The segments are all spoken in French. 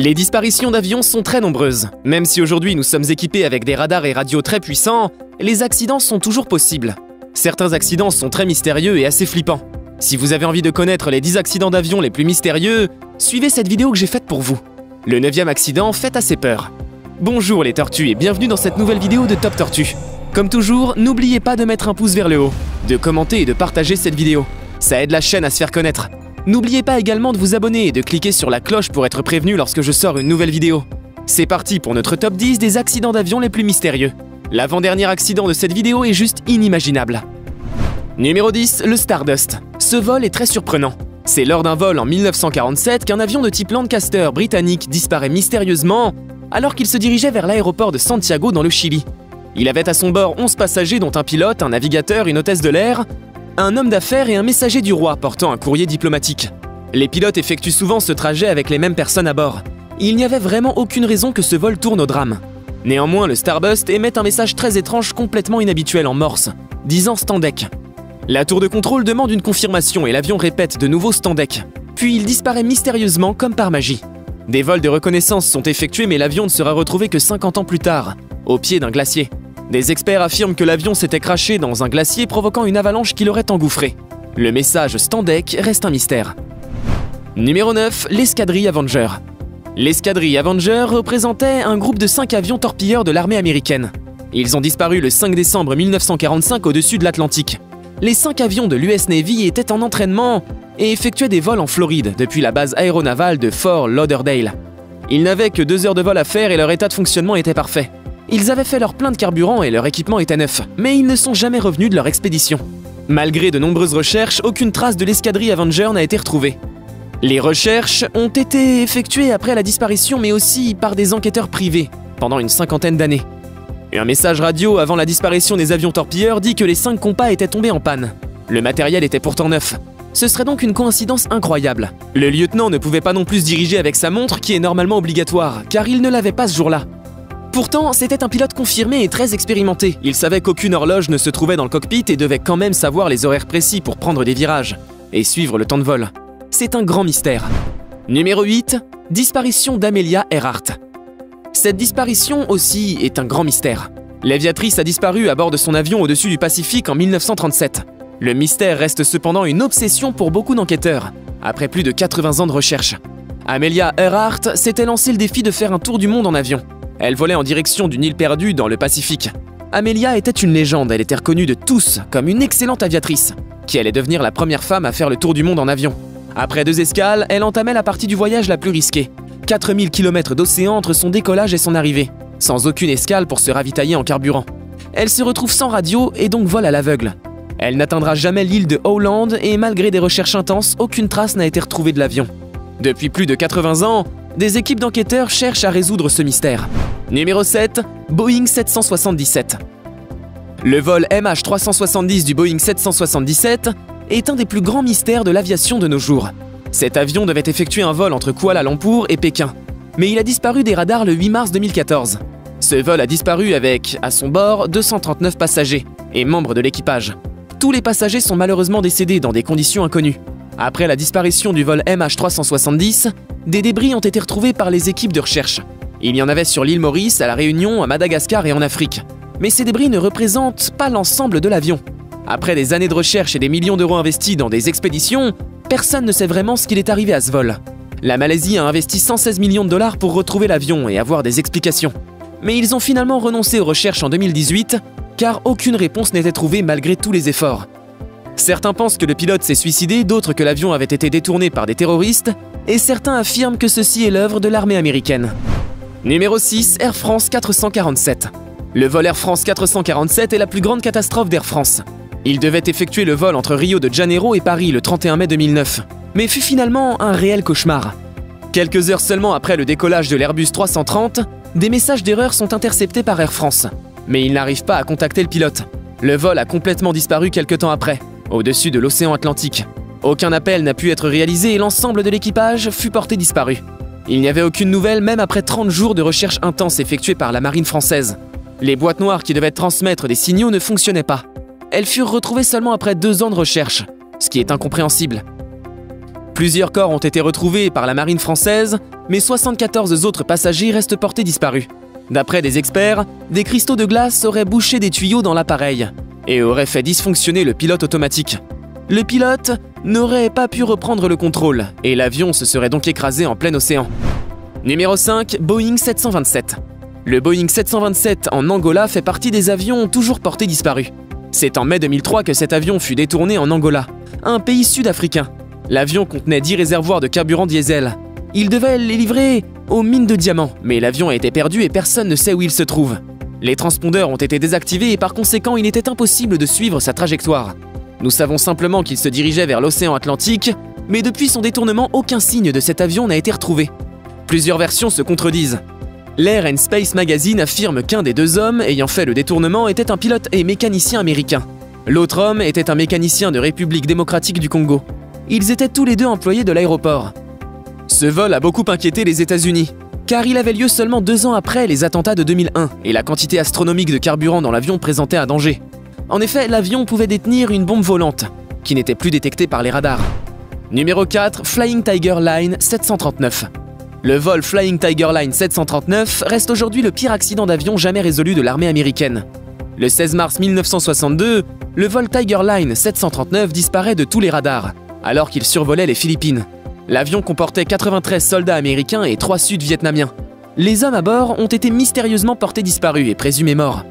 Les disparitions d'avions sont très nombreuses. Même si aujourd'hui nous sommes équipés avec des radars et radios très puissants, les accidents sont toujours possibles. Certains accidents sont très mystérieux et assez flippants. Si vous avez envie de connaître les 10 accidents d'avion les plus mystérieux, suivez cette vidéo que j'ai faite pour vous. Le 9e accident fait assez peur. Bonjour les tortues et bienvenue dans cette nouvelle vidéo de Top Tortue. Comme toujours, n'oubliez pas de mettre un pouce vers le haut, de commenter et de partager cette vidéo. Ça aide la chaîne à se faire connaître. N'oubliez pas également de vous abonner et de cliquer sur la cloche pour être prévenu lorsque je sors une nouvelle vidéo. C'est parti pour notre top 10 des accidents d'avion les plus mystérieux. L'avant-dernier accident de cette vidéo est juste inimaginable. Numéro 10, le Stardust. Ce vol est très surprenant. C'est lors d'un vol en 1947 qu'un avion de type Lancaster britannique disparaît mystérieusement alors qu'il se dirigeait vers l'aéroport de Santiago dans le Chili. Il avait à son bord 11 passagers dont un pilote, un navigateur, une hôtesse de l'air, un homme d'affaires et un messager du roi portant un courrier diplomatique. Les pilotes effectuent souvent ce trajet avec les mêmes personnes à bord. Il n'y avait vraiment aucune raison que ce vol tourne au drame. Néanmoins, le Starbust émet un message très étrange complètement inhabituel en morse, disant Standec. La tour de contrôle demande une confirmation et l'avion répète de nouveau Standec. Puis il disparaît mystérieusement comme par magie. Des vols de reconnaissance sont effectués mais l'avion ne sera retrouvé que 50 ans plus tard, au pied d'un glacier. Des experts affirment que l'avion s'était crashé dans un glacier provoquant une avalanche qui l'aurait engouffré. Le message Standec reste un mystère. Numéro 9, l'escadrille Avenger. L'escadrille Avenger représentait un groupe de 5 avions torpilleurs de l'armée américaine. Ils ont disparu le 5 décembre 1945 au-dessus de l'Atlantique. Les 5 avions de l'US Navy étaient en entraînement et effectuaient des vols en Floride depuis la base aéronavale de Fort Lauderdale. Ils n'avaient que 2 heures de vol à faire et leur état de fonctionnement était parfait. Ils avaient fait leur plein de carburant et leur équipement était neuf, mais ils ne sont jamais revenus de leur expédition. Malgré de nombreuses recherches, aucune trace de l'escadrille Avenger n'a été retrouvée. Les recherches ont été effectuées après la disparition, mais aussi par des enquêteurs privés, pendant une 50aine d'années. Un message radio avant la disparition des avions torpilleurs dit que les 5 compas étaient tombés en panne. Le matériel était pourtant neuf. Ce serait donc une coïncidence incroyable. Le lieutenant ne pouvait pas non plus se diriger avec sa montre qui est normalement obligatoire, car il ne l'avait pas ce jour-là. Pourtant, c'était un pilote confirmé et très expérimenté. Il savait qu'aucune horloge ne se trouvait dans le cockpit et devait quand même savoir les horaires précis pour prendre des virages et suivre le temps de vol. C'est un grand mystère. Numéro 8, disparition d'Amelia Earhart. Cette disparition aussi est un grand mystère. L'aviatrice a disparu à bord de son avion au-dessus du Pacifique en 1937. Le mystère reste cependant une obsession pour beaucoup d'enquêteurs, après plus de 80 ans de recherche. Amelia Earhart s'était lancé le défi de faire un tour du monde en avion. Elle volait en direction d'une île perdue dans le Pacifique. Amelia était une légende, elle était reconnue de tous comme une excellente aviatrice, qui allait devenir la première femme à faire le tour du monde en avion. Après 2 escales, elle entamait la partie du voyage la plus risquée. 4000 km d'océan entre son décollage et son arrivée, sans aucune escale pour se ravitailler en carburant. Elle se retrouve sans radio et donc vole à l'aveugle. Elle n'atteindra jamais l'île de Howland et malgré des recherches intenses, aucune trace n'a été retrouvée de l'avion. Depuis plus de 80 ans, des équipes d'enquêteurs cherchent à résoudre ce mystère. Numéro 7, Boeing 777. Le vol MH370 du Boeing 777 est un des plus grands mystères de l'aviation de nos jours. Cet avion devait effectuer un vol entre Kuala Lumpur et Pékin, mais il a disparu des radars le 8 mars 2014. Ce vol a disparu avec, à son bord, 239 passagers et membres de l'équipage. Tous les passagers sont malheureusement décédés dans des conditions inconnues. Après la disparition du vol MH370, des débris ont été retrouvés par les équipes de recherche. Il y en avait sur l'île Maurice, à La Réunion, à Madagascar et en Afrique. Mais ces débris ne représentent pas l'ensemble de l'avion. Après des années de recherche et des millions d'euros investis dans des expéditions, personne ne sait vraiment ce qu'il est arrivé à ce vol. La Malaisie a investi 116 millions de dollars pour retrouver l'avion et avoir des explications. Mais ils ont finalement renoncé aux recherches en 2018, car aucune réponse n'était trouvée malgré tous les efforts. Certains pensent que le pilote s'est suicidé, d'autres que l'avion avait été détourné par des terroristes, et certains affirment que ceci est l'œuvre de l'armée américaine. Numéro 6, Air France 447. Le vol Air France 447 est la plus grande catastrophe d'Air France. Il devait effectuer le vol entre Rio de Janeiro et Paris le 31 mai 2009, mais fut finalement un réel cauchemar. Quelques heures seulement après le décollage de l'Airbus 330, des messages d'erreur sont interceptés par Air France, mais ils n'arrivent pas à contacter le pilote. Le vol a complètement disparu quelque temps après, au-dessus de l'océan Atlantique. Aucun appel n'a pu être réalisé et l'ensemble de l'équipage fut porté disparu. Il n'y avait aucune nouvelle même après 30 jours de recherche intense effectuée par la marine française. Les boîtes noires qui devaient transmettre des signaux ne fonctionnaient pas. Elles furent retrouvées seulement après 2 ans de recherche, ce qui est incompréhensible. Plusieurs corps ont été retrouvés par la marine française, mais 74 autres passagers restent portés disparus. D'après des experts, des cristaux de glace auraient bouché des tuyaux dans l'appareil et auraient fait dysfonctionner le pilote automatique. Le pilote n'aurait pas pu reprendre le contrôle et l'avion se serait donc écrasé en plein océan. Numéro 5, Boeing 727. Le Boeing 727 en Angola fait partie des avions toujours portés disparus. C'est en mai 2003 que cet avion fut détourné en Angola, un pays sud-africain. L'avion contenait 10 réservoirs de carburant diesel. Il devait les livrer aux mines de diamants, mais l'avion a été perdu et personne ne sait où il se trouve. Les transpondeurs ont été désactivés et par conséquent, il était impossible de suivre sa trajectoire. Nous savons simplement qu'il se dirigeait vers l'océan Atlantique, mais depuis son détournement, aucun signe de cet avion n'a été retrouvé. Plusieurs versions se contredisent. L'Air and Space Magazine affirme qu'un des deux hommes ayant fait le détournement était un pilote et mécanicien américain. L'autre homme était un mécanicien de République démocratique du Congo. Ils étaient tous les deux employés de l'aéroport. Ce vol a beaucoup inquiété les États-Unis, car il avait lieu seulement 2 ans après les attentats de 2001 et la quantité astronomique de carburant dans l'avion présentait un danger. En effet, l'avion pouvait détenir une bombe volante, qui n'était plus détectée par les radars. Numéro 4, Flying Tiger Line 739. Le vol Flying Tiger Line 739 reste aujourd'hui le pire accident d'avion jamais résolu de l'armée américaine. Le 16 mars 1962, le vol Tiger Line 739 disparaît de tous les radars, alors qu'il survolait les Philippines. L'avion comportait 93 soldats américains et 3 Sud-Vietnamiens. Les hommes à bord ont été mystérieusement portés disparus et présumés morts.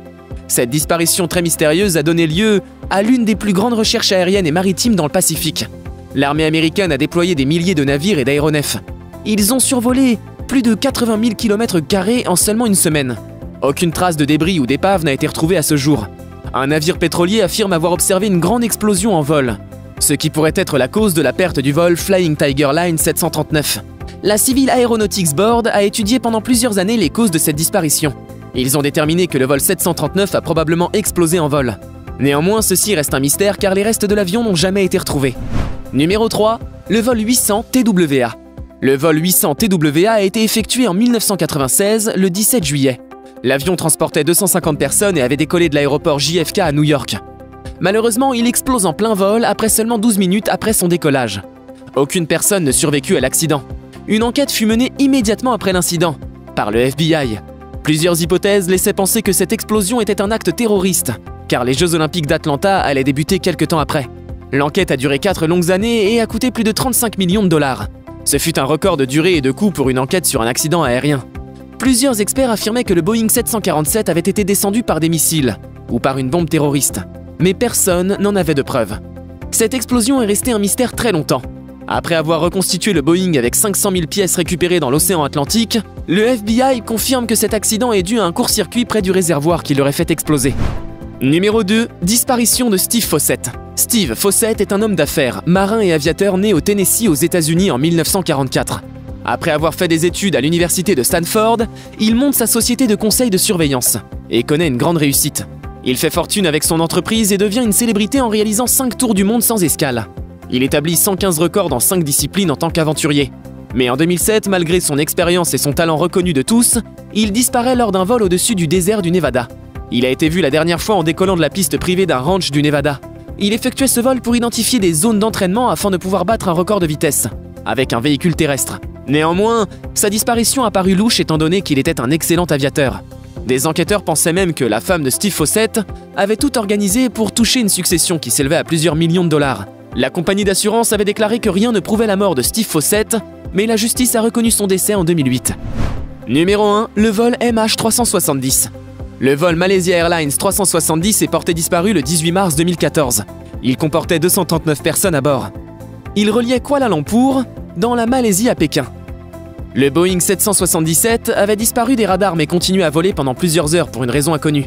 Cette disparition très mystérieuse a donné lieu à l'une des plus grandes recherches aériennes et maritimes dans le Pacifique. L'armée américaine a déployé des milliers de navires et d'aéronefs. Ils ont survolé plus de 80 000 km² en seulement une semaine. Aucune trace de débris ou d'épave n'a été retrouvée à ce jour. Un navire pétrolier affirme avoir observé une grande explosion en vol, ce qui pourrait être la cause de la perte du vol Flying Tiger Line 739. La Civil Aeronautics Board a étudié pendant plusieurs années les causes de cette disparition. Ils ont déterminé que le vol 739 a probablement explosé en vol. Néanmoins, ceci reste un mystère car les restes de l'avion n'ont jamais été retrouvés. Numéro 3, le vol 800 TWA. Le vol 800 TWA a été effectué en 1996, le 17 juillet. L'avion transportait 250 personnes et avait décollé de l'aéroport JFK à New York. Malheureusement, il explose en plein vol après seulement 12 minutes après son décollage. Aucune personne ne survécut à l'accident. Une enquête fut menée immédiatement après l'incident, par le FBI. Plusieurs hypothèses laissaient penser que cette explosion était un acte terroriste, car les Jeux Olympiques d'Atlanta allaient débuter quelque temps après. L'enquête a duré 4 longues années et a coûté plus de 35 millions de dollars. Ce fut un record de durée et de coût pour une enquête sur un accident aérien. Plusieurs experts affirmaient que le Boeing 747 avait été descendu par des missiles ou par une bombe terroriste, mais personne n'en avait de preuves. Cette explosion est restée un mystère très longtemps. Après avoir reconstitué le Boeing avec 500 000 pièces récupérées dans l'océan Atlantique, le FBI confirme que cet accident est dû à un court-circuit près du réservoir qui l'aurait fait exploser. Numéro 2, disparition de Steve Fossett. Steve Fossett est un homme d'affaires, marin et aviateur né au Tennessee aux États-Unis en 1944. Après avoir fait des études à l'université de Stanford, il monte sa société de conseil de surveillance et connaît une grande réussite. Il fait fortune avec son entreprise et devient une célébrité en réalisant 5 tours du monde sans escale. Il établit 115 records dans 5 disciplines en tant qu'aventurier. Mais en 2007, malgré son expérience et son talent reconnu de tous, il disparaît lors d'un vol au-dessus du désert du Nevada. Il a été vu la dernière fois en décollant de la piste privée d'un ranch du Nevada. Il effectuait ce vol pour identifier des zones d'entraînement afin de pouvoir battre un record de vitesse, avec un véhicule terrestre. Néanmoins, sa disparition a paru louche étant donné qu'il était un excellent aviateur. Des enquêteurs pensaient même que la femme de Steve Fossett avait tout organisé pour toucher une succession qui s'élevait à plusieurs millions de dollars. La compagnie d'assurance avait déclaré que rien ne prouvait la mort de Steve Fossett, mais la justice a reconnu son décès en 2008. Numéro 1, le vol MH370. Le vol Malaysia Airlines 370 est porté disparu le 18 mars 2014. Il comportait 239 personnes à bord. Il reliait Kuala Lumpur, dans la Malaisie à Pékin. Le Boeing 777 avait disparu des radars mais continuait à voler pendant plusieurs heures pour une raison inconnue.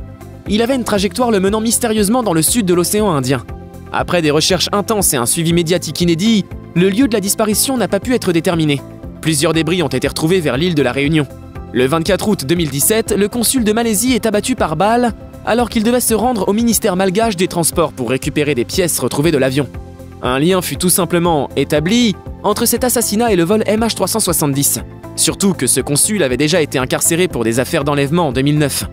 Il avait une trajectoire le menant mystérieusement dans le sud de l'océan Indien. Après des recherches intenses et un suivi médiatique inédit, le lieu de la disparition n'a pas pu être déterminé. Plusieurs débris ont été retrouvés vers l'île de la Réunion. Le 24 août 2017, le consul de Malaisie est abattu par balle alors qu'il devait se rendre au ministère malgache des Transports pour récupérer des pièces retrouvées de l'avion. Un lien fut tout simplement établi entre cet assassinat et le vol MH370. Surtout que ce consul avait déjà été incarcéré pour des affaires d'enlèvement en 2009.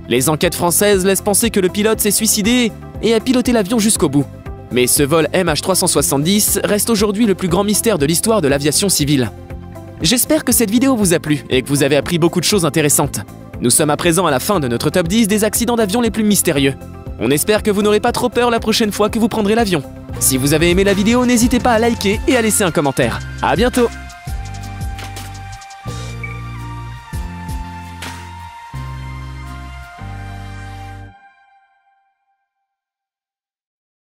Les enquêtes françaises laissent penser que le pilote s'est suicidé et a piloté l'avion jusqu'au bout. Mais ce vol MH370 reste aujourd'hui le plus grand mystère de l'histoire de l'aviation civile. J'espère que cette vidéo vous a plu et que vous avez appris beaucoup de choses intéressantes. Nous sommes à présent à la fin de notre top 10 des accidents d'avion les plus mystérieux. On espère que vous n'aurez pas trop peur la prochaine fois que vous prendrez l'avion. Si vous avez aimé la vidéo, n'hésitez pas à liker et à laisser un commentaire. À bientôt!